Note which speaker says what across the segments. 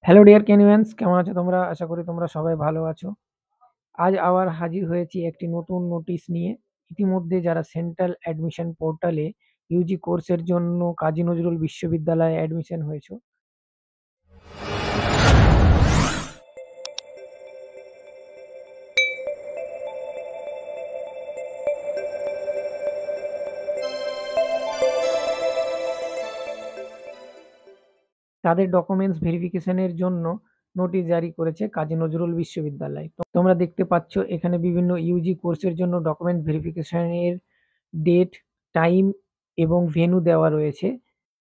Speaker 1: Hello dear ক্যানিওয়ান্স, কেমন আছো তোমরা? আশা করি তোমরা সবাই ভালো আছো। আজ আবার হাজির হয়েছি একটি নতুন নোটিশ নিয়ে। ইতিমধ্যে যারা সেন্ট্রাল অ্যাডমিশন পোর্টালে ইউজি কোর্সের জন্য কাজী নজরুল বিশ্ববিদ্যালয়ে অ্যাডমিশন হয়েছো, তাদের ডকুমেন্টস ভেরিফিকেশনের জন্য নোটিশ জারি করেছে কাজী নজরুল বিশ্ববিদ্যালয়। তোমরা দেখতে পাচ্ছ এখানে বিভিন্ন ইউজি কোর্সের জন্য ডকুমেন্ট ভেরিফিকেশনের ডেট, টাইম এবং ভেন্যু দেওয়া রয়েছে।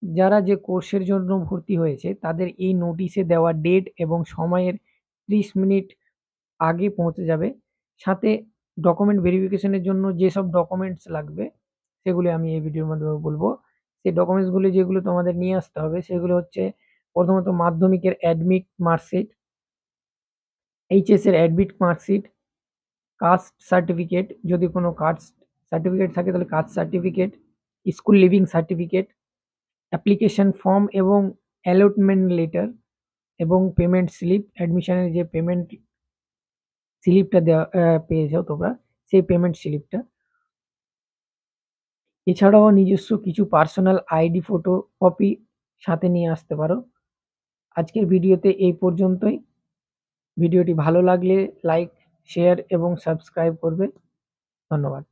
Speaker 1: যারা যে কোর্সের জন্য ভর্তি হয়েছে তাদের এই নোটিশে দেওয়া ডেট এবং সময়ের 30 মিনিট আগে পৌঁছে যাবে। সাথে ডকুমেন্ট ভেরিফিকেশনের জন্য যেসব ডকুমেন্টস লাগবে সেগুলি আমি এই ভিডিওর মাধ্যমে বলবো। সেই ডকুমেন্টসগুলি যেগুলো তোমাদের নিয়ে আসতে হবে সেগুলো হচ্ছে প্রথমত মাধ্যমিকের অ্যাডমিট মার্কশিট, এইচএস এর অ্যাডমিট মার্কশিট, কাস্ট সার্টিফিকেট, যদি কোনো কাস্ট সার্টিফিকেট থাকে তাহলে caste certificate, school leaving certificate, application form এবং অ্যালটমেন্ট লেটার এবং পেমেন্ট স্লিপ, অ্যাডমিশনের যে পেমেন্ট স্লিপটা দেওয়া পেয়েছো তোমরা, সেই পেমেন্ট স্লিপটা। এছাড়াও নিজস্ব কিছু পার্সোনাল আইডি ফটো কপি সাথে নিয়ে আসতে পারো। আজকের ভিডিওতে এই পর্যন্তই। ভিডিওটি ভালো লাগলে লাইক, শেয়ার এবং সাবস্ক্রাইব করবে। ধন্যবাদ।